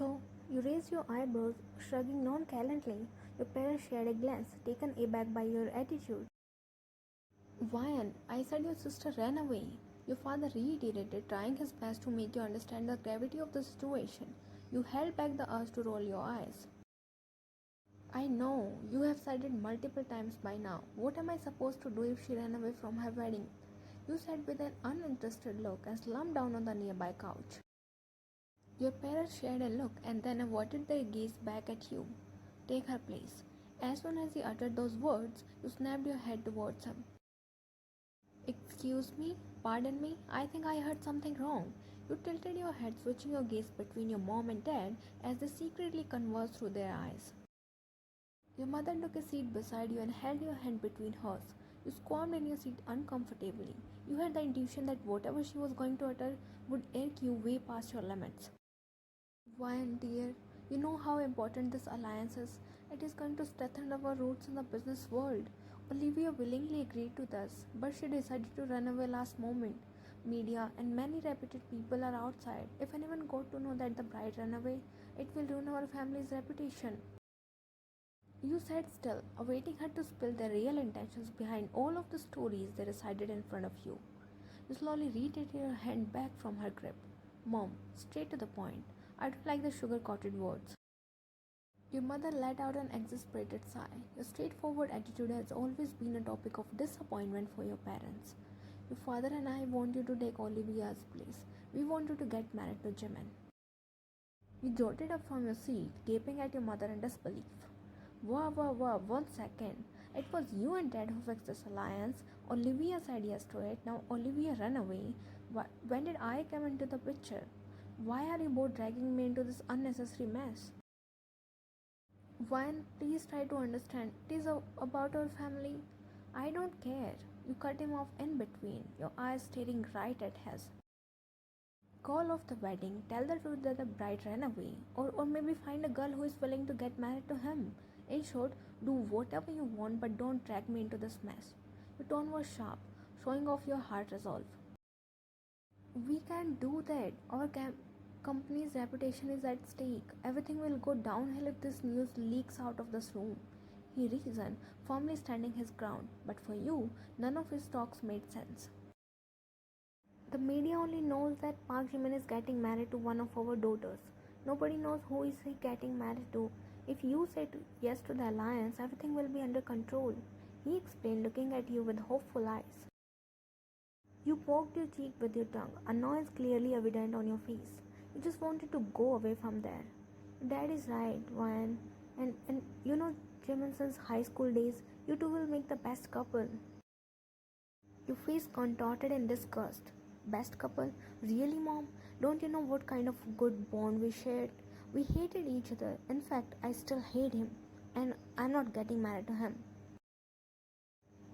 So, you raised your eyebrows, shrugging nonchalantly. Your parents shared a glance, taken aback by your attitude. Why? I said your sister ran away. Your father reiterated, trying his best to make you understand the gravity of the situation. You held back the urge to roll your eyes. I know, you have said it multiple times by now. What am I supposed to do if she ran away from her wedding? You said with an uninterested look and slumped down on the nearby couch. Your parents shared a look and then averted their gaze back at you. Take her place. As soon as he uttered those words, you snapped your head towards him. Excuse me? Pardon me? I think I heard something wrong. You tilted your head, switching your gaze between your mom and dad as they secretly conversed through their eyes. Your mother took a seat beside you and held your hand between hers. You squirmed in your seat uncomfortably. You had the intuition that whatever she was going to utter would irk you way past your limits. Wine, dear, you know how important this alliance is. It is going to strengthen our roots in the business world. Olivia willingly agreed to this, but she decided to run away last moment. Media and many reputed people are outside. If anyone got to know that the bride ran away, it will ruin our family's reputation. You sat still, awaiting her to spill their real intentions behind all of the stories they recited in front of you. You slowly retraced your hand back from her grip. Mom, straight to the point. I don't like the sugar-coated words. Your mother let out an exasperated sigh. Your straightforward attitude has always been a topic of disappointment for your parents. Your father and I want you to take Olivia's place. We want you to get married to Jimin. You jolted up from your seat, gaping at your mother in disbelief. Wah, 1 second. It was you and Dad who fixed this alliance. Olivia said yes to it. Now Olivia ran away. When did I come into the picture? Why are you both dragging me into this unnecessary mess? One, please try to understand. It is about our family. I don't care. You cut him off in between, your eyes staring right at his. Call off the wedding, tell the truth that the bride ran away, or maybe find a girl who is willing to get married to him. In short, do whatever you want, but don't drag me into this mess. Your tone was sharp, showing off your hard resolve. We can't do that. Our company's reputation is at stake. Everything will go downhill if this news leaks out of this room. He reasoned, firmly standing his ground, but for you, none of his talks made sense. The media only knows that Park Jimin is getting married to one of our daughters. Nobody knows who is he getting married to. If you say yes to the alliance, everything will be under control. He explained, looking at you with hopeful eyes. You poked your cheek with your tongue, annoyance clearly evident on your face. You just wanted to go away from there. Dad is right, Ryan. And you know, Jimin, since high school days, you two will make the best couple. Your face contorted in disgust. Best couple? Really, Mom? Don't you know what kind of good bond we shared? We hated each other. In fact, I still hate him. And I'm not getting married to him.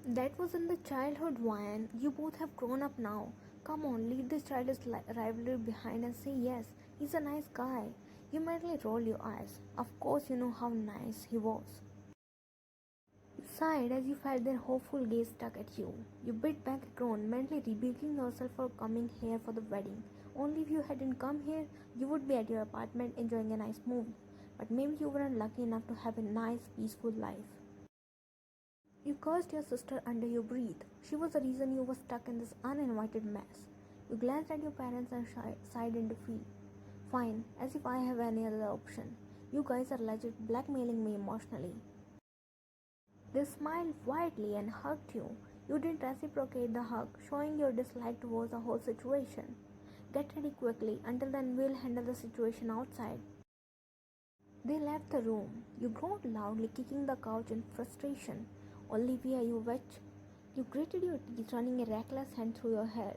That was in the childhood, Ryan. You both have grown up now. Come on, leave this childish rivalry behind and say yes. He's a nice guy. You merely roll your eyes. Of course, you know how nice he was. You sighed as you felt their hopeful gaze stuck at you. You bit back a groan, mentally rebuking yourself for coming here for the wedding. Only if you hadn't come here, you would be at your apartment enjoying a nice movie. But maybe you weren't lucky enough to have a nice, peaceful life. You cursed your sister under your breath. She was the reason you were stuck in this uninvited mess. You glanced at your parents and sighed in defeat. Fine, as if I have any other option. You guys are legit blackmailing me emotionally. They smiled widely and hugged you. You didn't reciprocate the hug, showing your dislike towards the whole situation. Get ready quickly, until then we'll handle the situation outside. They left the room. You groaned loudly, kicking the couch in frustration. Olivia, you witch. You gritted your teeth, running a reckless hand through your hair.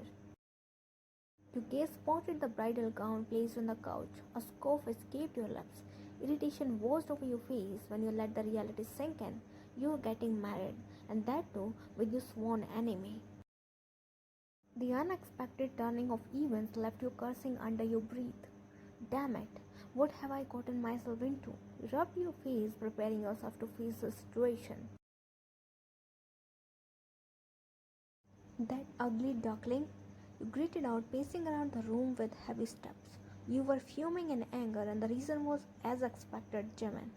Your gaze spotted the bridal gown placed on the couch. A scoff escaped your lips. Irritation washed over your face when you let the reality sink in. You were getting married, and that too with your sworn enemy. The unexpected turning of events left you cursing under your breath. Damn it, what have I gotten myself into? You rubbed your face, preparing yourself to face the situation. That ugly duckling? You gritted out, pacing around the room with heavy steps. You were fuming in anger, and the reason was as expected, Jimin.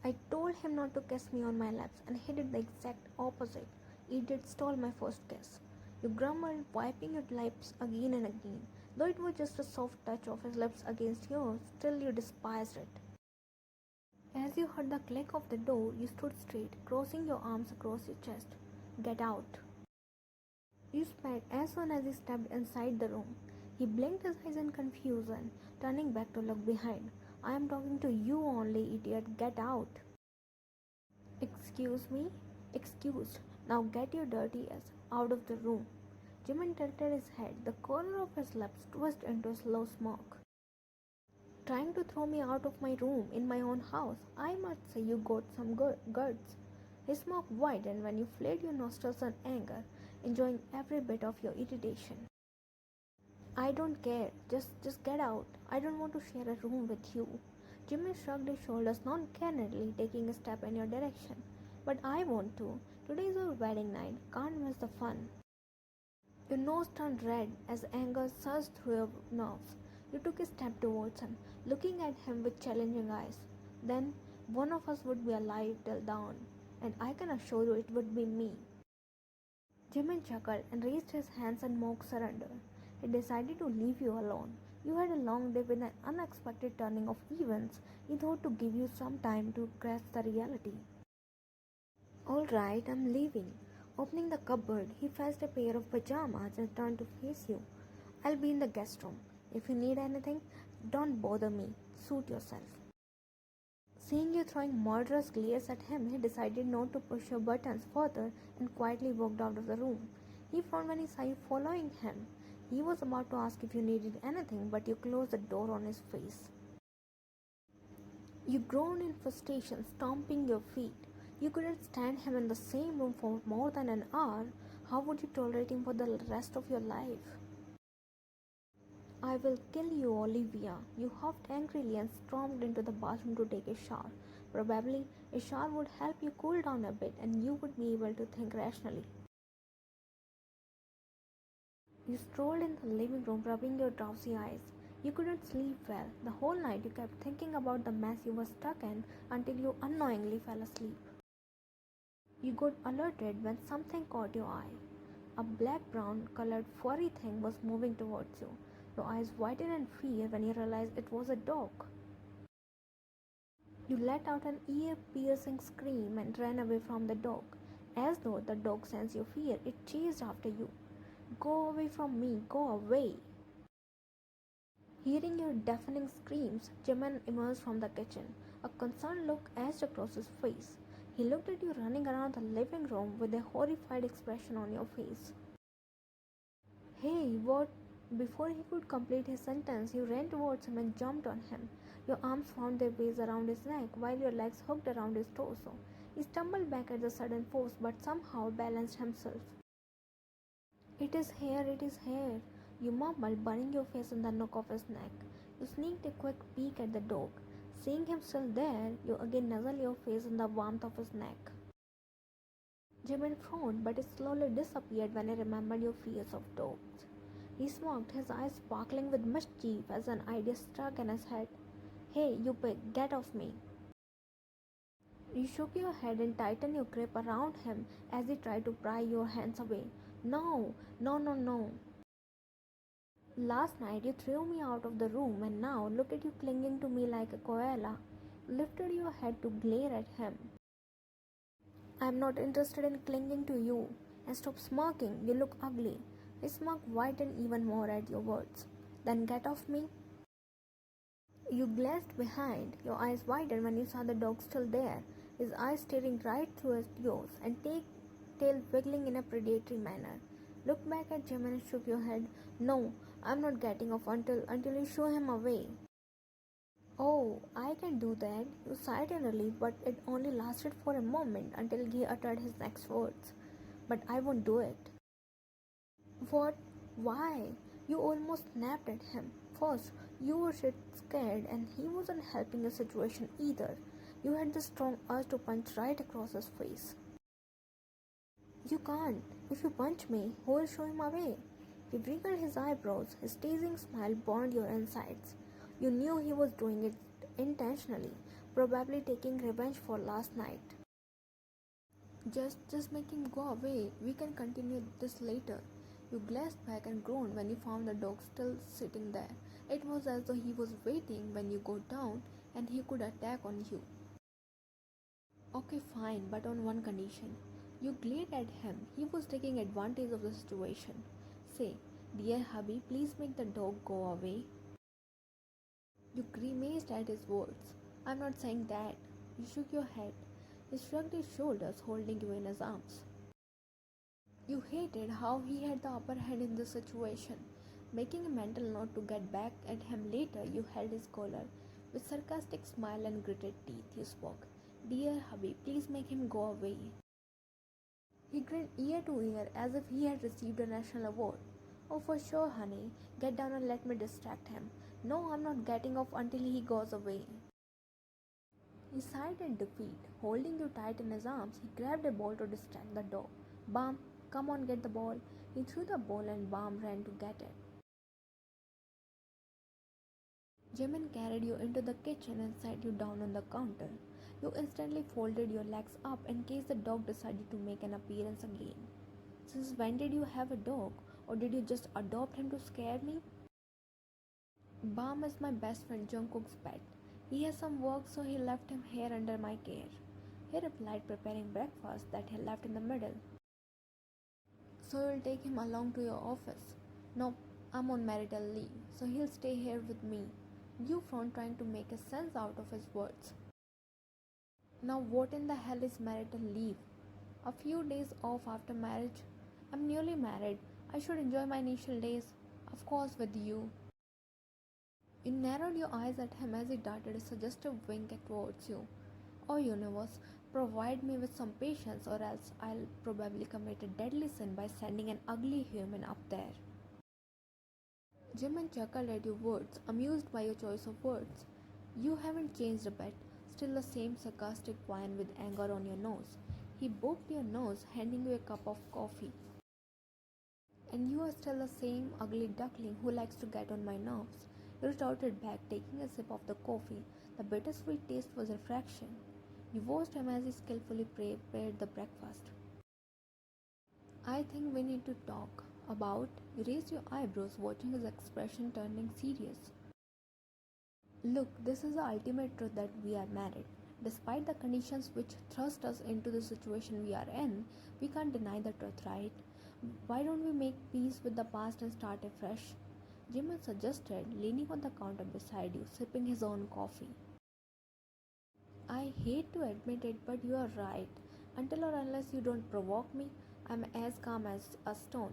I told him not to kiss me on my lips, and he did the exact opposite. He did stole my first kiss. You grumbled, wiping your lips again and again. Though it was just a soft touch of his lips against yours, still you despised it. As you heard the click of the door, you stood straight, crossing your arms across your chest. Get out. You spat as soon as he stepped inside the room. He blinked his eyes in confusion, turning back to look behind. I am talking to you only, idiot. Get out. Excuse me? Excused. Now get your dirty ass out of the room. Jimin tilted his head. The corner of his lips twisted into a slow smirk. Trying to throw me out of my room in my own house. I must say you got some guts. His smirk widened when you flared your nostrils in anger, enjoying every bit of your irritation. I don't care. Just get out. I don't want to share a room with you. Jimmy shrugged his shoulders nonchalantly, taking a step in your direction. But I want to. Today is our wedding night. Can't miss the fun. Your nose turned red as anger surged through your nerves. You took a step towards him, looking at him with challenging eyes. Then one of us would be alive till dawn, and I can assure you it would be me. Jimin chuckled and raised his hands in mock surrender. He decided to leave you alone. You had a long day with an unexpected turning of events. He thought to give you some time to grasp the reality. Alright, I'm leaving. Opening the cupboard, he fetched a pair of pajamas and turned to face you. I'll be in the guest room. If you need anything, don't bother me. Suit yourself. Seeing you throwing murderous glares at him, he decided not to push your buttons further and quietly walked out of the room. He frowned when he saw you following him. He was about to ask if you needed anything, but you closed the door on his face. You groaned in frustration, stomping your feet. You couldn't stand him in the same room for more than an hour. How would you tolerate him for the rest of your life? I will kill you, Olivia. You huffed angrily and stormed into the bathroom to take a shower. Probably a shower would help you cool down a bit and you would be able to think rationally. You strolled in the living room, rubbing your drowsy eyes. You couldn't sleep well. The whole night you kept thinking about the mess you were stuck in until you unknowingly fell asleep. You got alerted when something caught your eye. A black-brown colored furry thing was moving towards you. Your eyes widened in fear when you realized it was a dog. You let out an ear-piercing scream and ran away from the dog. As though the dog sensed your fear, it chased after you. Go away from me, go away. Hearing your deafening screams, Jimin emerged from the kitchen. A concerned look etched across his face. He looked at you running around the living room with a horrified expression on your face. Hey, what? Before he could complete his sentence, you ran towards him and jumped on him. Your arms found their ways around his neck while your legs hooked around his torso. He stumbled back at the sudden force but somehow balanced himself. It is here, you mumbled, burying your face in the nook of his neck. You sneaked a quick peek at the dog. Seeing him still there, you again nuzzled your face in the warmth of his neck. Jimin frowned, but it slowly disappeared when he remembered your fears of dogs. He smirked, his eyes sparkling with mischief as an idea struck in his head. Hey, you pig, get off me. You shook your head and tightened your grip around him as he tried to pry your hands away. No, no, no, no. Last night you threw me out of the room and now look at you clinging to me like a koala. You lifted your head to glare at him. I'm not interested in clinging to you. And stop smirking, you look ugly. His smirk widened even more at your words. Then get off me. You glanced behind, your eyes widened when you saw the dog still there, his eyes staring right through yours and tail wiggling in a predatory manner. Looked back at Jimin and shook your head. No, I'm not getting off until you show him away. Oh, I can do that. You sighed in relief, but it only lasted for a moment until he uttered his next words. But I won't do it. What? Why? You almost snapped at him. First, you were shit scared and he wasn't helping the situation either. You had the strong urge to punch right across his face. You can't. If you punch me, who will show him away? He wrinkled his eyebrows. His teasing smile burned your insides. You knew he was doing it intentionally, probably taking revenge for last night. Just make him go away. We can continue this later. You glanced back and groaned when you found the dog still sitting there. It was as though he was waiting when you go down and he could attack on you. Okay, fine, but on one condition. You glared at him. He was taking advantage of the situation. Say, dear hubby, please make the dog go away. You grimaced at his words. I'm not saying that. You shook your head. He shrugged his shoulders, holding you in his arms. You hated how he had the upper hand in this situation. Making a mental note to get back at him later, you held his collar. With sarcastic smile and gritted teeth, you spoke. Dear hubby, please make him go away. He grinned ear to ear as if he had received a national award. Oh, for sure, honey. Get down and let me distract him. No, I'm not getting off until he goes away. He sighed in defeat. Holding you tight in his arms, he grabbed a ball to distract the dog. Bam, come on, get the ball. He threw the ball and Bam ran to get it. Jimin carried you into the kitchen and sat you down on the counter. You instantly folded your legs up in case the dog decided to make an appearance again. Since when did you have a dog, or did you just adopt him to scare me? Bam is my best friend Jungkook's pet. He has some work, so he left him here under my care. He replied, preparing breakfast that he left in the middle. So you'll take him along to your office? Nope, I'm on marital leave, so he'll stay here with me. You frowned, trying to make a sense out of his words. Now what in the hell is marital leave? A few days off after marriage? I'm newly married. I should enjoy my initial days. Of course with you. You narrowed your eyes at him as he darted a suggestive wink towards you. Oh universe, provide me with some patience or else I'll probably commit a deadly sin by sending an ugly human up there. Jimin chuckled at your words, amused by your choice of words. You haven't changed a bit, still the same sarcastic whine with anger on your nose. He booped your nose, handing you a cup of coffee. And you are still the same ugly duckling who likes to get on my nerves. You retorted back, taking a sip of the coffee. The bittersweet taste was a fraction. You watched him as he skillfully prepared the breakfast. I think we need to talk about. You raised your eyebrows, watching his expression turning serious. Look, this is the ultimate truth that we are married. Despite the conditions which thrust us into the situation we are in, we can't deny the truth, right? Why don't we make peace with the past and start afresh? Jimin suggested, leaning on the counter beside you, sipping his own coffee. I hate to admit it, but you are right. Until or unless you don't provoke me, I'm as calm as a stone.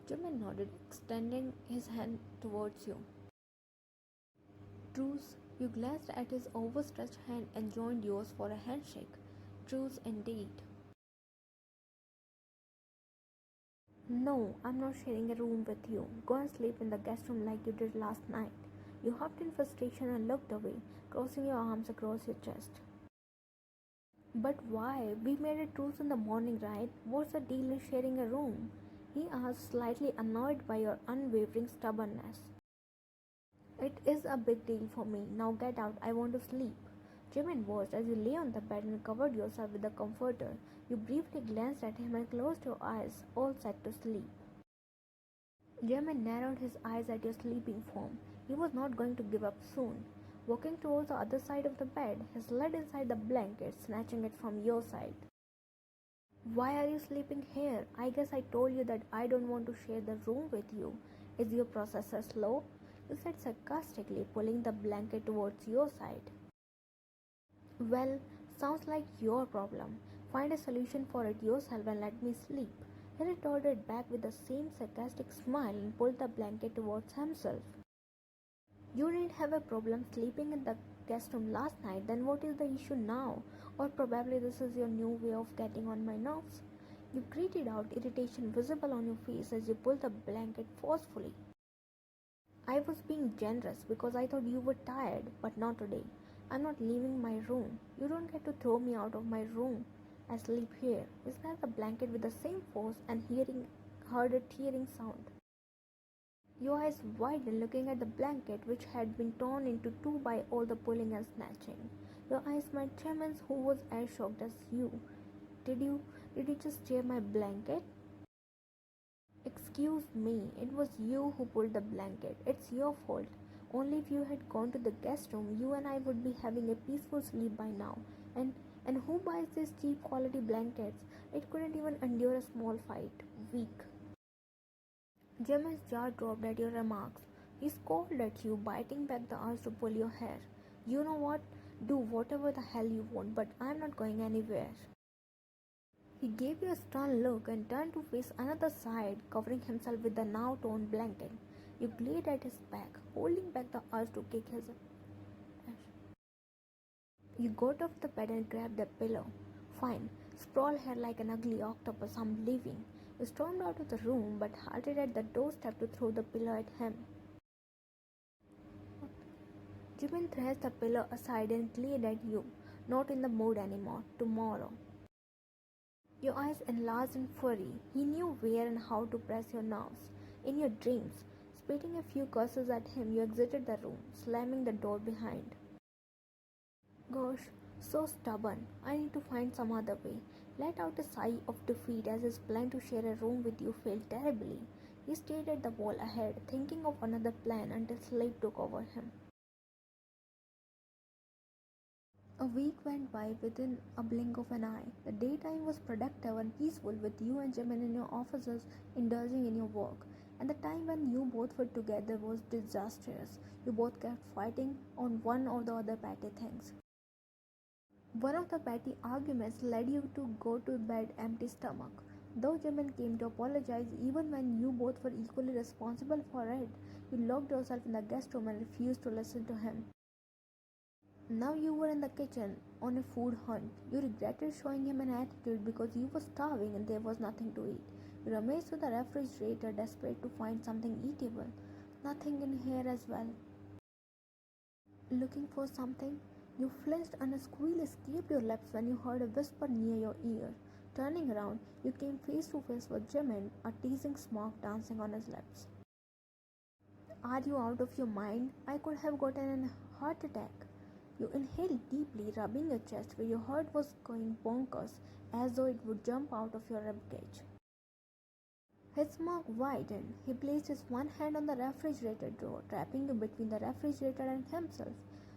Jimin nodded, extending his hand towards you. Truce. You glanced at his overstretched hand and joined yours for a handshake. Truce indeed. No, I'm not sharing a room with you. Go and sleep in the guest room like you did last night. You huffed in frustration and looked away, crossing your arms across your chest. But why? We made a truce in the morning, right? What's the deal in sharing a room? He asked, slightly annoyed by your unwavering stubbornness. It is a big deal for me. Now get out. I want to sleep. Jimin watched as you lay on the bed and covered yourself with a comforter. You briefly glanced at him and closed your eyes, all set to sleep. Jimin narrowed his eyes at your sleeping form. He was not going to give up soon. Walking towards the other side of the bed, he slid inside the blanket, snatching it from your side. Why are you sleeping here? I guess I told you that I don't want to share the room with you. Is your processor slow? You said sarcastically, pulling the blanket towards your side. Well, sounds like your problem. Find a solution for it yourself and let me sleep. He retorted back with the same sarcastic smile and pulled the blanket towards himself. You didn't have a problem sleeping in the guest room last night, then what is the issue now? Or probably this is your new way of getting on my nerves. You gritted out, irritation visible on your face as you pulled the blanket forcefully. I was being generous because I thought you were tired, but not today. I'm not leaving my room. You don't get to throw me out of my room. I sleep here. He snapped the blanket with the same force and heard a tearing sound. Your eyes widened, looking at the blanket, which had been torn into two by all the pulling and snatching. Your eyes met Jimin's, who was as shocked as you. Did you did you just tear my blanket? Excuse me, it was you who pulled the blanket. It's your fault. Only if you had gone to the guest room, you and I would be having a peaceful sleep by now. And who buys these cheap quality blankets? It couldn't even endure a small fight. Weak. Jimin's jaw dropped at your remarks. He scolded at you, biting back the urge to pull your hair. You know what? Do whatever the hell you want, but I'm not going anywhere. He gave you a stern look and turned to face another side, covering himself with the now torn blanket. You glared at his back, holding back the urge to kick his ass. You got off the bed and grabbed the pillow. Fine, sprawl here like an ugly octopus, I'm leaving. You stormed out of the room but halted at the doorstep to throw the pillow at him. Jimin thrust the pillow aside and glared at you. Not in the mood anymore. Tomorrow. Your eyes enlarged in fury. He knew where and how to press your nerves. In your dreams, spitting a few curses at him, you exited the room, slamming the door behind. Gosh, so stubborn. I need to find some other way. Let out a sigh of defeat as his plan to share a room with you failed terribly. He stared at the wall ahead, thinking of another plan until sleep took over him. A week went by within a blink of an eye. The daytime was productive and peaceful with you and Jimin in your offices indulging in your work. And the time when you both were together was disastrous. You both kept fighting on one or the other petty things. One of the petty arguments led you to go to bed empty stomach. Though Jimin came to apologize even when you both were equally responsible for it, you locked yourself in the guest room and refused to listen to him. Now you were in the kitchen on a food hunt. You regretted showing him an attitude because you were starving and there was nothing to eat. You rummaged through the refrigerator desperate to find something eatable. Nothing in here as well. Looking for something? You flinched and a squeal escaped your lips when you heard a whisper near your ear. Turning around, you came face to face with Jimin, a teasing smirk dancing on his lips. Are you out of your mind? I could have gotten a heart attack. You inhaled deeply, rubbing your chest where your heart was going bonkers, as though it would jump out of your ribcage. His mouth widened. He placed his one hand on the refrigerator door, trapping you between the refrigerator and himself.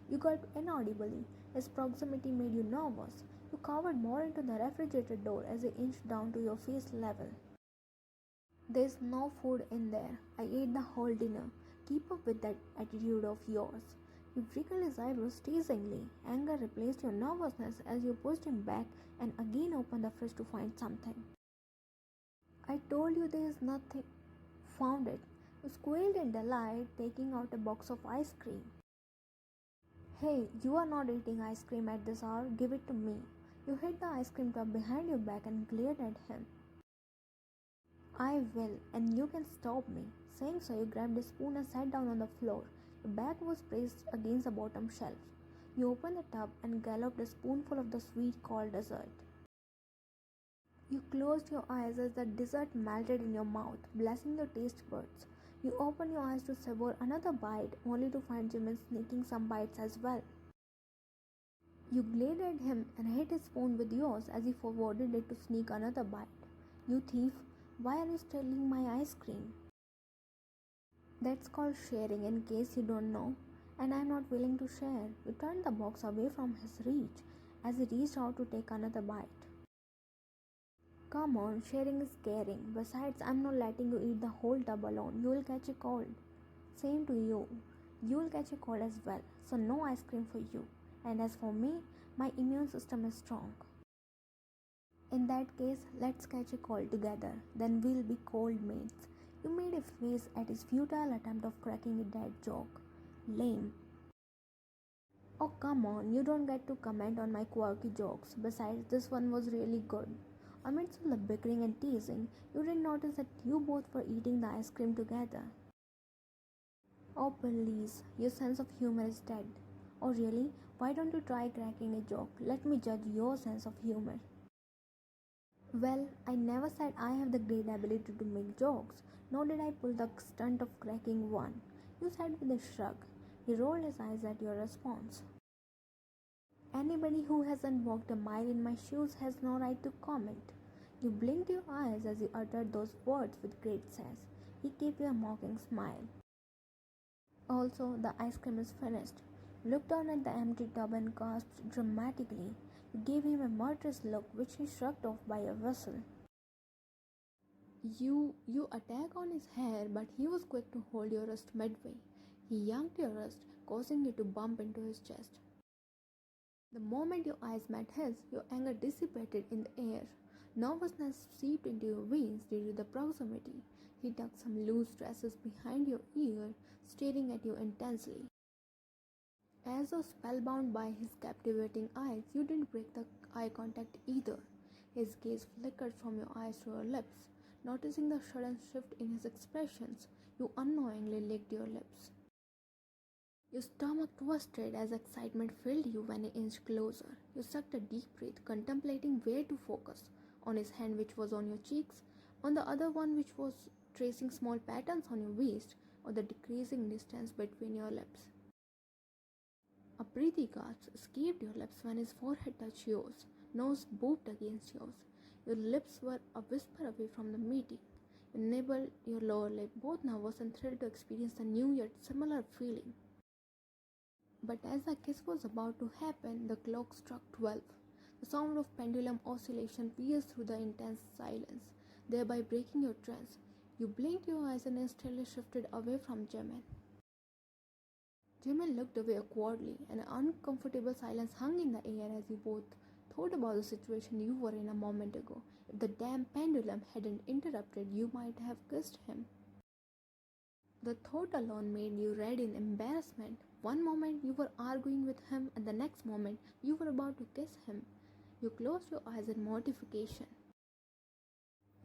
You gulped inaudibly. His proximity made you nervous. You cowered more into the refrigerator door as he inched down to your face level. There's no food in there. I ate the whole dinner. Keep up with that attitude of yours. You wrinkled his eyebrows teasingly. Anger replaced your nervousness as you pushed him back and again opened the fridge to find something. I told you there is nothing. Found it. You squealed in delight, taking out a box of ice cream. Hey, you are not eating ice cream at this hour. Give it to me. You hid the ice cream tub behind your back and glared at him. I will, and you can stop me. Saying so, you grabbed a spoon and sat down on the floor. Your back was pressed against the bottom shelf. You opened the tub and galloped a spoonful of the sweet cold dessert. You closed your eyes as the dessert melted in your mouth, blessing your taste buds. You opened your eyes to savor another bite, only to find Jimin sneaking some bites as well. You glared at him and hit his spoon with yours as he forwarded it to sneak another bite. You thief, why are you stealing my ice cream? That's called sharing, in case you don't know. And I'm not willing to share. You turned the box away from his reach as he reached out to take another bite. Come on, sharing is caring. Besides, I'm not letting you eat the whole tub alone. You'll catch a cold. Same to you. You'll catch a cold as well. So no ice cream for you. And as for me, my immune system is strong. In that case, let's catch a cold together. Then we'll be cold mates. You made a face at his futile attempt of cracking a dead joke. Lame. Oh come on, you don't get to comment on my quirky jokes. Besides, this one was really good. Amidst all the bickering and teasing, you didn't notice that you both were eating the ice cream together. Oh please, your sense of humor is dead. Oh really? Why don't you try cracking a joke? Let me judge your sense of humor. Well, I never said I have the great ability to make jokes. nor did I pull the stunt of cracking one, you said with a shrug. He rolled his eyes at your response. Anybody who hasn't walked a mile in my shoes has no right to comment. You blinked your eyes as he uttered those words with great sass. He gave you a mocking smile. Also, the ice cream is finished. Looked down at the empty tub and gasped dramatically. You gave him a murderous look, which he shrugged off by a whistle. You attack on his hair, but he was quick to hold your wrist midway. He yanked your wrist, causing you to bump into his chest. The moment your eyes met his, your anger dissipated in the air. Nervousness seeped into your veins due to the proximity. He tucked some loose tresses behind your ear, staring at you intensely. As though spellbound by his captivating eyes, you didn't break the eye contact either. His gaze flickered from your eyes to your lips. Noticing the sudden shift in his expressions, you unknowingly licked your lips. Your stomach twisted as excitement filled you when he inched closer. You sucked a deep breath, contemplating where to focus, on his hand which was on your cheeks, on the other one which was tracing small patterns on your waist, or the decreasing distance between your lips. A breathy gasp escaped your lips when his forehead touched yours, nose booped against yours. Your lips were a whisper away from the meeting. You nibbled your lower lip, both nervous and thrilled to experience the new yet similar feeling. But as the kiss was about to happen, the clock struck 12. The sound of pendulum oscillation pierced through the intense silence, thereby breaking your trance. You blinked your eyes and instantly shifted away from Jimin. Jimin looked away awkwardly, and an uncomfortable silence hung in the air as you both thought about the situation you were in a moment ago. If the damn pendulum hadn't interrupted, you might have kissed him. The thought alone made you red in embarrassment. One moment you were arguing with him, and the next moment you were about to kiss him. You closed your eyes in mortification.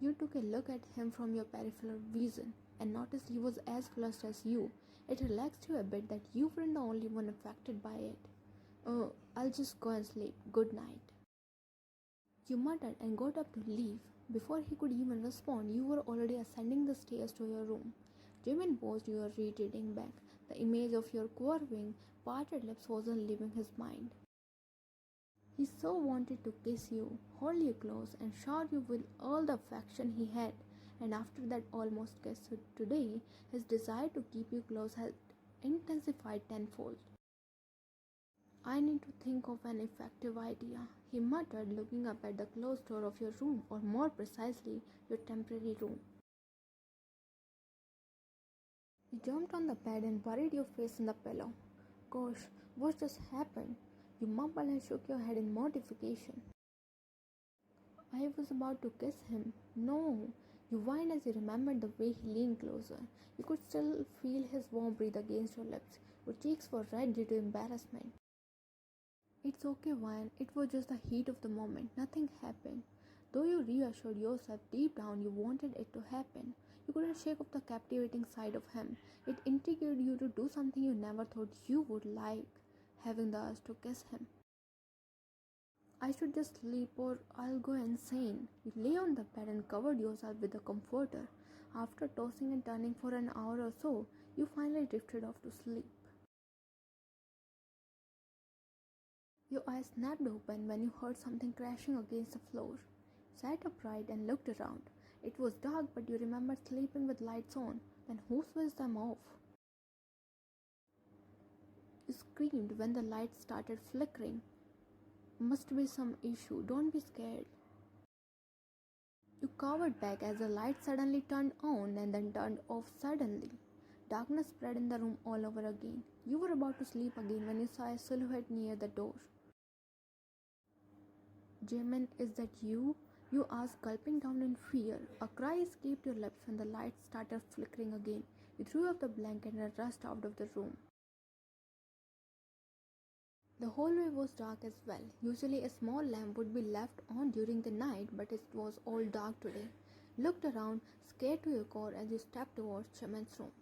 You took a look at him from your peripheral vision and noticed he was as flushed as you. It relaxed you a bit that you weren't the only one affected by it. "Oh, I'll just go and sleep. Good night." You muttered and got up to leave. Before he could even respond, you were already ascending the stairs to your room. Jimin paused, you were retreating back. The image of your curving, parted lips wasn't leaving his mind. He so wanted to kiss you, hold you close, and shower you with all the affection he had. And after that almost kiss today, his desire to keep you close had intensified tenfold. "I need to think of an effective idea," he muttered, looking up at the closed door of your room, or more precisely, your temporary room. You jumped on the bed and buried your face in the pillow. "Gosh, what just happened?" You mumbled and shook your head in mortification. "I was about to kiss him." "No." You whined as you remembered the way he leaned closer. You could still feel his warm breath against your lips. Your cheeks were red due to embarrassment. "It's okay, Wine. It was just the heat of the moment. Nothing happened." Though you reassured yourself deep down you wanted it to happen, you couldn't shake off the captivating side of him. It intrigued you to do something you never thought you would like, having the urge to kiss him. "I should just sleep or I'll go insane." You lay on the bed and covered yourself with a comforter. After tossing and turning for an hour or so, you finally drifted off to sleep. Your eyes snapped open when you heard something crashing against the floor. Sat upright and looked around. It was dark, but you remembered sleeping with lights on. Then who switched them off? You screamed when the lights started flickering. "Must be some issue. Don't be scared." You cowered back as the light suddenly turned on and then turned off suddenly. Darkness spread in the room all over again. You were about to sleep again when you saw a silhouette near the door. "Jimin, is that you?" You asked, gulping down in fear. A cry escaped your lips when the lights started flickering again. You threw off the blanket and rushed out of the room. The hallway was dark as well. Usually a small lamp would be left on during the night, but it was all dark today. Looked around, scared to your core as you stepped towards Jimin's room.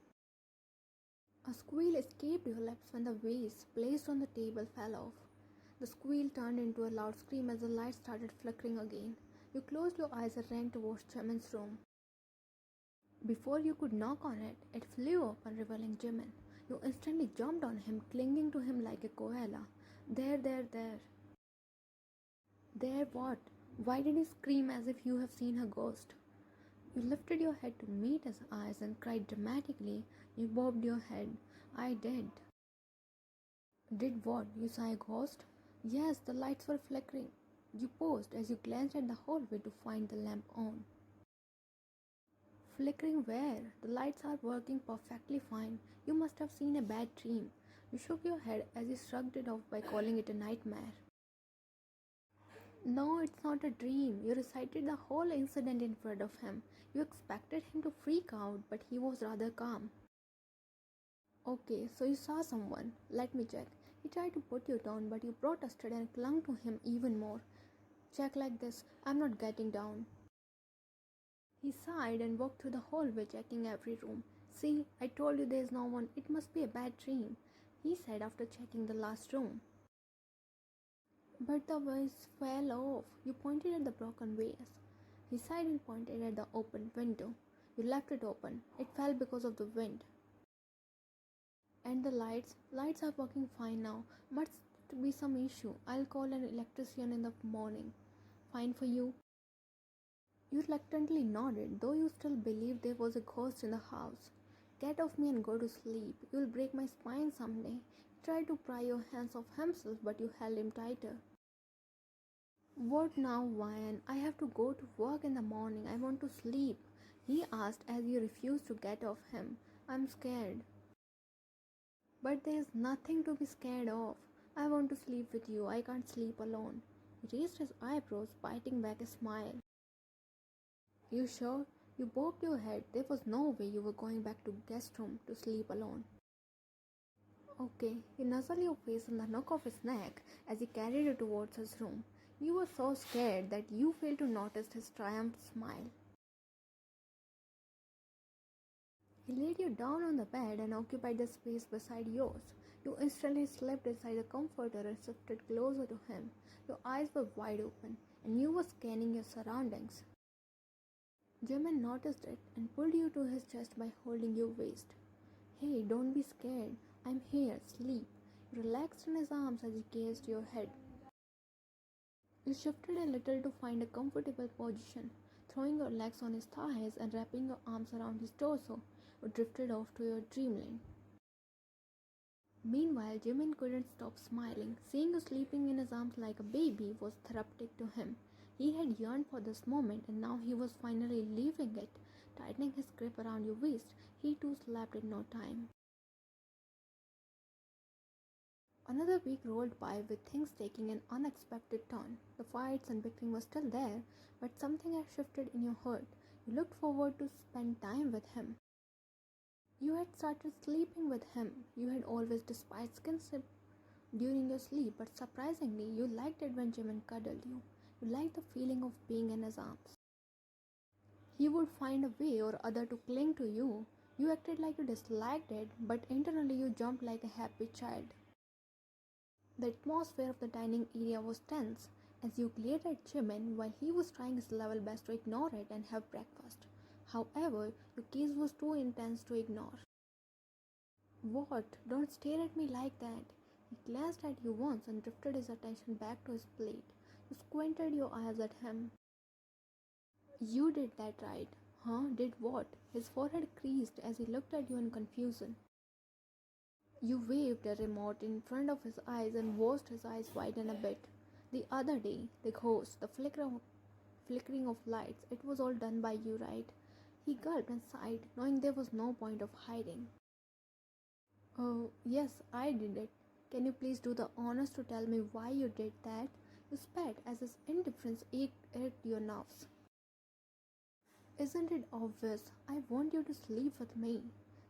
A squeal escaped your lips when the vase placed on the table fell off. The squeal turned into a loud scream as the light started flickering again. You closed your eyes and ran towards Jimin's room. Before you could knock on it, it flew open, revealing Jimin. You instantly jumped on him, clinging to him like a koala. There, there, there. There what? Why did you scream as if you have seen a ghost? You lifted your head to meet his eyes and cried dramatically. You bobbed your head. I did. Did what? You saw a ghost? Yes, the lights were flickering. You paused as you glanced at the hallway to find the lamp on. Flickering where? The lights are working perfectly fine. You must have seen a bad dream. You shook your head as you shrugged it off by calling it a nightmare. No, it's not a dream. You recited the whole incident in front of him. You expected him to freak out, but he was rather calm. Okay, so you saw someone. Let me check. He tried to put you down, but you protested and clung to him even more. Check like this. I'm not getting down. He sighed and walked through the hallway, checking every room. See, I told you there's no one. It must be a bad dream, he said after checking the last room. But the vase fell off. You pointed at the broken vase. He sighed and pointed at the open window. You left it open. It fell because of the wind. And the lights? Lights are working fine now. Must be some issue. I'll call an electrician in the morning. Fine for you? You reluctantly nodded, though you still believed there was a ghost in the house. Get off me and go to sleep. You'll break my spine someday. He tried to pry your hands off himself, but you held him tighter. What now, Ryan? I have to go to work in the morning. I want to sleep, he asked as you refused to get off him. I'm scared. But there's nothing to be scared of. I want to sleep with you. I can't sleep alone. He raised his eyebrows, biting back a smile. You sure? You bobbed your head. There was no way you were going back to guest room to sleep alone. Okay, he nuzzled your face on the nook of his neck as he carried you towards his room. You were so scared that you failed to notice his triumphant smile. He laid you down on the bed and occupied the space beside yours. You instantly slipped inside the comforter and shifted closer to him. Your eyes were wide open, and you were scanning your surroundings. Jimin noticed it and pulled you to his chest by holding your waist. Hey, don't be scared. I'm here. Sleep. You relaxed in his arms as he gazed your head. You shifted a little to find a comfortable position, throwing your legs on his thighs and wrapping your arms around his torso. You drifted off to your dreamland. Meanwhile, Jimin couldn't stop smiling. Seeing you sleeping in his arms like a baby was therapeutic to him. He had yearned for this moment and now he was finally leaving it. Tightening his grip around your waist, he too slept in no time. Another week rolled by with things taking an unexpected turn. The fights and bickering were still there, but something had shifted in your heart. You looked forward to spend time with him. You had started sleeping with him. You had always despised kinship during your sleep, but surprisingly, you liked it when Jimin cuddled you. You liked the feeling of being in his arms. He would find a way or other to cling to you. You acted like you disliked it, but internally you jumped like a happy child. The atmosphere of the dining area was tense as you glared at Jimin while he was trying his level best to ignore it and have breakfast. However, your gaze was too intense to ignore. What? Don't stare at me like that. He glanced at you once and drifted his attention back to his plate. You squinted your eyes at him. You did that right. Huh? Did what? His forehead creased as he looked at you in confusion. You waved a remote in front of his eyes and watched his eyes widen a bit. The other day, the ghost, the flickering of lights, it was all done by you, right? He gulped and sighed, knowing there was no point of hiding. Oh, yes, I did it. Can you please do the honors to tell me why you did that? You spat as his indifference ached your nerves. Isn't it obvious? I want you to sleep with me.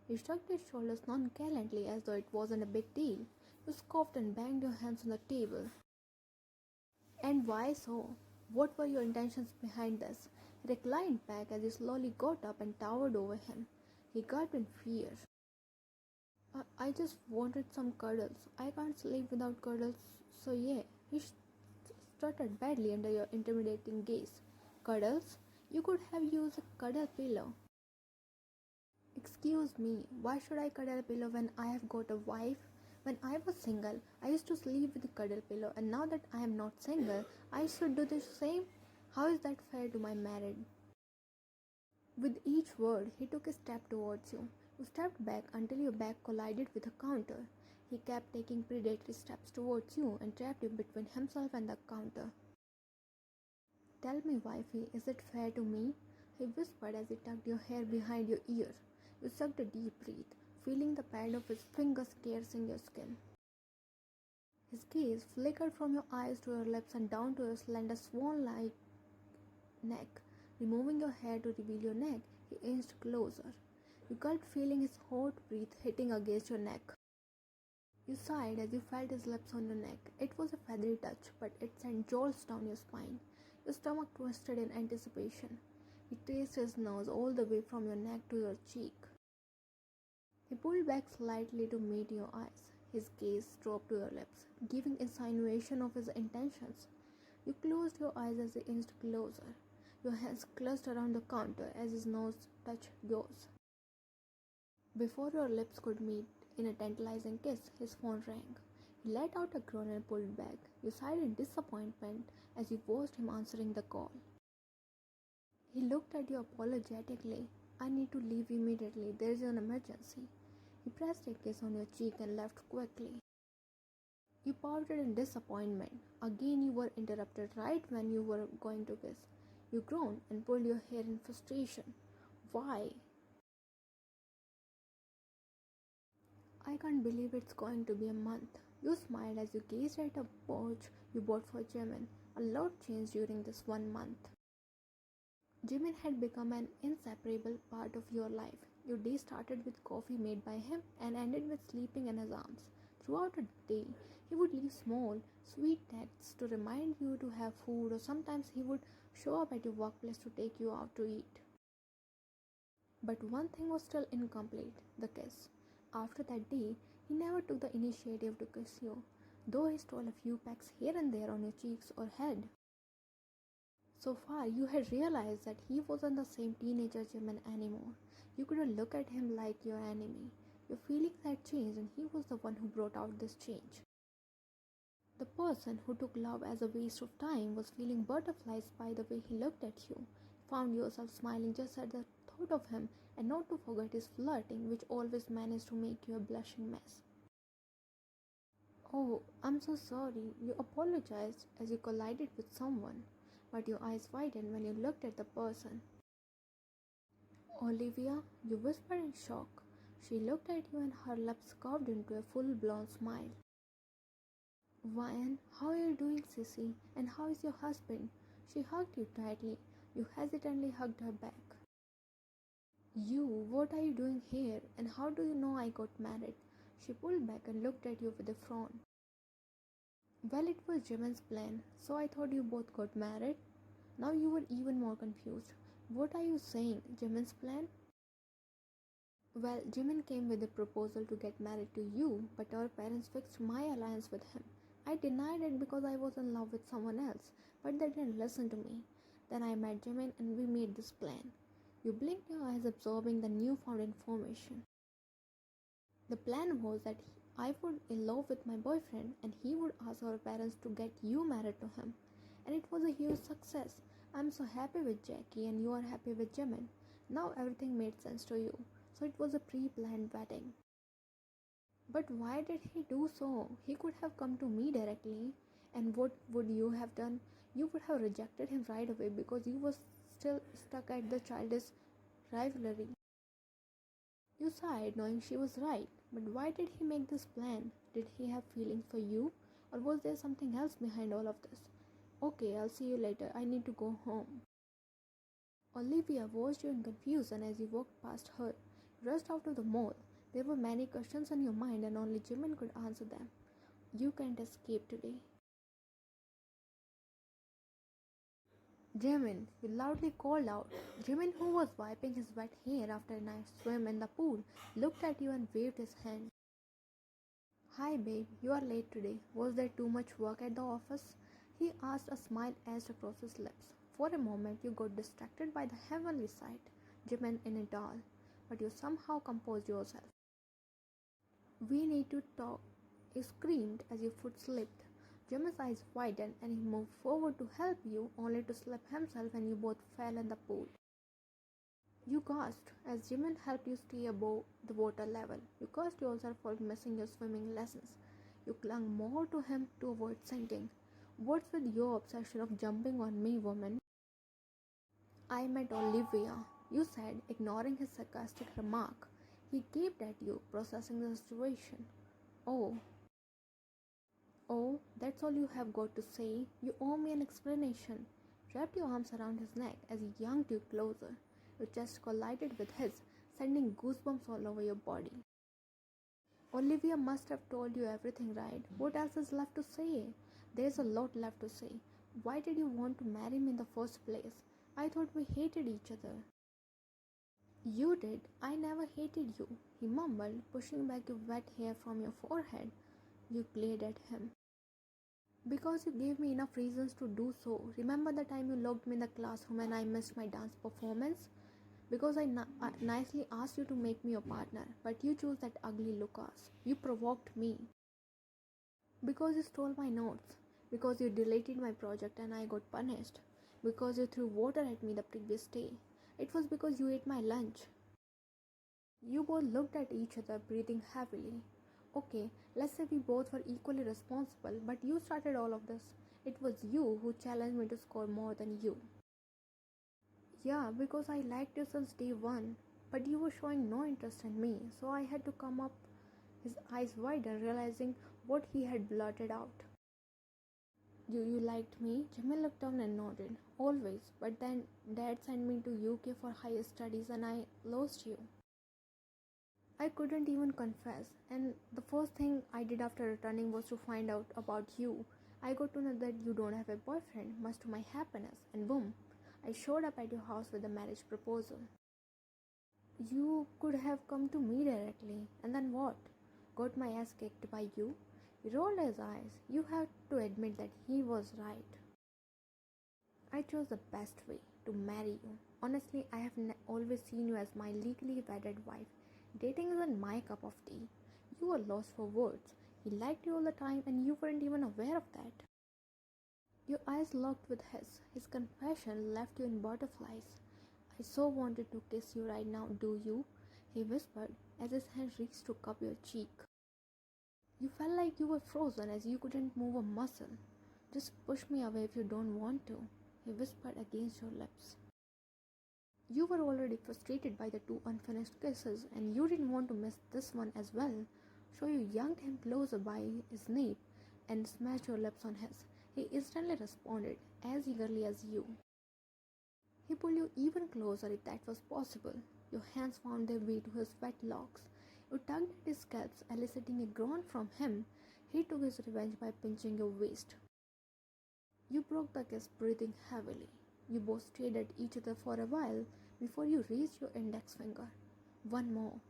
He shrugged his shoulders nonchalantly as though it wasn't a big deal. You scoffed and banged your hands on the table. And why so? What were your intentions behind this? He reclined back as you slowly got up and towered over him. He gulped in fear. I just wanted some cuddles. I can't sleep without cuddles, so yeah. He stuttered badly under your intimidating gaze. Cuddles? You could have used a cuddle pillow. Excuse me, why should I cuddle a pillow when I have got a wife? When I was single, I used to sleep with a cuddle pillow, and now that I am not single, I should do the same? How is that fair to my married? With each word, he took a step towards you. You stepped back until your back collided with a counter. He kept taking predatory steps towards you and trapped you between himself and the counter. Tell me, wifey, is it fair to me? He whispered as he tucked your hair behind your ear. You sucked a deep breath, feeling the pad of his fingers piercing your skin. His gaze flickered from your eyes to your lips and down to your slender swan-like neck. Removing your hair to reveal your neck, he inched closer. You gulped, feeling his hot breath hitting against your neck. You sighed as you felt his lips on your neck. It was a feathery touch, but it sent jolts down your spine. Your stomach twisted in anticipation. He traced his nose all the way from your neck to your cheek. He pulled back slightly to meet your eyes. His gaze dropped to your lips, giving insinuation of his intentions. You closed your eyes as he inched closer. Your hands clutched around the counter as his nose touched yours. Before your lips could meet in a tantalizing kiss, his phone rang. He let out a groan and pulled back. You sighed in disappointment as you watched him answering the call. He looked at you apologetically. I need to leave immediately. There is an emergency. He pressed a kiss on your cheek and left quickly. You pouted in disappointment. Again you were interrupted right when you were going to kiss. You groaned and pulled your hair in frustration. Why? I can't believe it's going to be a month. You smiled as you gazed at a watch you bought for Jimin. A lot changed during this 1 month. Jimin had become an inseparable part of your life. Your day started with coffee made by him and ended with sleeping in his arms. Throughout the day, he would leave small, sweet texts to remind you to have food, or sometimes he would show up at your workplace to take you out to eat. But one thing was still incomplete, the kiss. After that day, he never took the initiative to kiss you, though he stole a few pecks here and there on your cheeks or head. So far, you had realized that he wasn't the same teenager Jimin anymore. You couldn't look at him like your enemy. Your feelings had changed, and he was the one who brought out this change. The person who took love as a waste of time was feeling butterflies by the way he looked at you. Found yourself smiling just at the thought of him, and not to forget his flirting, which always managed to make you a blushing mess. Oh, I'm so sorry. You apologized as you collided with someone, but your eyes widened when you looked at the person. Olivia, you whispered in shock. She looked at you and her lips curved into a full-blown smile. Ryan, how are you doing, Sissy? And how is your husband? She hugged you tightly. You hesitantly hugged her back. You, what are you doing here? And how do you know I got married? She pulled back and looked at you with a frown. Well, it was Jimin's plan, so I thought you both got married. Now you were even more confused. What are you saying, Jimin's plan? Well, Jimin came with a proposal to get married to you, but our parents fixed my alliance with him. I denied it because I was in love with someone else, but they didn't listen to me. Then I met Jimin and we made this plan. You blinked your eyes, absorbing the newfound information. The plan was that I would elope with my boyfriend and he would ask our parents to get you married to him. And it was a huge success. I'm so happy with Jackie and you are happy with Jimin. Now everything made sense to you. So it was a pre-planned wedding. But why did he do so? He could have come to me directly. And what would you have done? You would have rejected him right away because you were still stuck at the childish rivalry. You sighed, knowing she was right. But why did he make this plan? Did he have feelings for you? Or was there something else behind all of this? Okay, I'll see you later. I need to go home. Olivia watched you in confusion as you walked past her. You rushed out of the mall. There were many questions on your mind and only Jimin could answer them. You can't escape today. Jimin, you loudly called out. Jimin, who was wiping his wet hair after a nice swim in the pool, looked at you and waved his hand. Hi babe, you are late today. Was there too much work at the office? He asked, a smile edged across his lips. For a moment you got distracted by the heavenly sight, Jimin in a doll. but you somehow composed yourself. "We need to talk," you screamed as your foot slipped. Jimin's eyes widened and he moved forward to help you, only to slip himself and you both fell in the pool. You gasped as Jimin helped you stay above the water level. You cursed yourself for missing your swimming lessons. You clung more to him to avoid sinking. "What's with your obsession of jumping on me, woman?" "I met Olivia," you said, ignoring his sarcastic remark. He gaped at you, processing the situation. Oh. "Oh, that's all you have got to say? You owe me an explanation." Wrapped your arms around his neck as he yanked you closer. Your chest collided with his, sending goosebumps all over your body. "Olivia must have told you everything, right? What else is left to say?" "There's a lot left to say. Why did you want to marry me in the first place? I thought we hated each other." "You did. I never hated you," he mumbled, pushing back your wet hair from your forehead. You glared at him. "Because you gave me enough reasons to do so. Remember the time you locked me in the classroom and I missed my dance performance? Because I nicely asked you to make me your partner, but you chose that ugly Lucas. You provoked me. Because you stole my notes. Because you deleted my project and I got punished. Because you threw water at me the previous day. It was because you ate my lunch." You both looked at each other, breathing heavily. "Okay, let's say we both were equally responsible, but you started all of this. It was you who challenged me to score more than you." "Yeah, because I liked you since day one, but you were showing no interest in me, so I had to come up." His eyes widened, realizing what he had blurted out. You liked me?" Jimin looked down and nodded. "Always, but then Dad sent me to UK for higher studies and I lost you. I couldn't even confess, and the first thing I did after returning was to find out about you. I got to know that you don't have a boyfriend, much to my happiness, and boom, I showed up at your house with a marriage proposal." "You could have come to me directly, and then what? Got my ass kicked by you?" He rolled his eyes. "You have to admit that he was right. I chose the best way to marry you. Honestly, I have always seen you as my legally wedded wife. Dating isn't my cup of tea. You were lost for words. He liked you all the time and you weren't even aware of that." Your eyes locked with his. His confession left you in butterflies. "I so wanted to kiss you right now, do you?" he whispered as his hand reached to cup your cheek. You felt like you were frozen as you couldn't move a muscle. "Just push me away if you don't want to," he whispered against your lips. You were already frustrated by the two unfinished kisses and you didn't want to miss this one as well, so you yanked him closer by his nape and smashed your lips on his. He instantly responded as eagerly as you. He pulled you even closer if that was possible. Your hands found their way to his wet locks. You tugged at his scalps, eliciting a groan from him. He took his revenge by pinching your waist. You broke the kiss, breathing heavily. You both stared at each other for a while before you raised your index finger. "One more."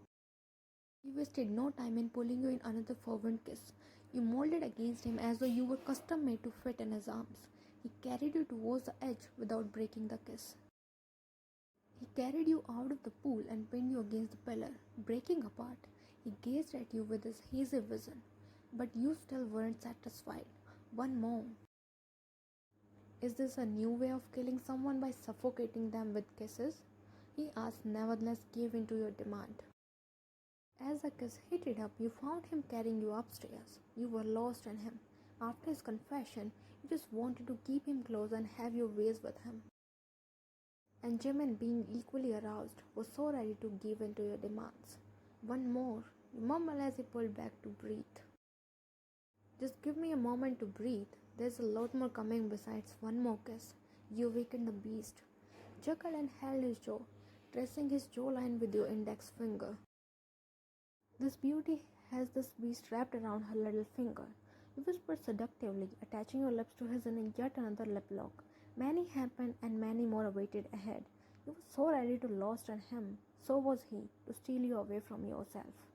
He wasted no time in pulling you in another fervent kiss. You molded against him as though you were custom made to fit in his arms. He carried you towards the edge without breaking the kiss. He carried you out of the pool and pinned you against the pillar. Breaking apart, he gazed at you with his hazy vision. But you still weren't satisfied. "One more." "Is this a new way of killing someone by suffocating them with kisses?" he asked, nevertheless gave in to your demand. As the kiss heated up, you found him carrying you upstairs. You were lost in him. After his confession, you just wanted to keep him close and have your ways with him. And Jimin, being equally aroused, was so ready to give in to your demands. "One more," you mumbled as he pulled back to breathe. "Just give me a moment to breathe. There's a lot more coming besides one more kiss." You awakened the beast. Chuckled and held his jaw, tracing his jawline with your index finger. "This beauty has this beast wrapped around her little finger," you whispered seductively, attaching your lips to his in yet another lip lock. Many happened and many more awaited ahead. You were so ready to lost in him. So was he, to steal you away from yourself.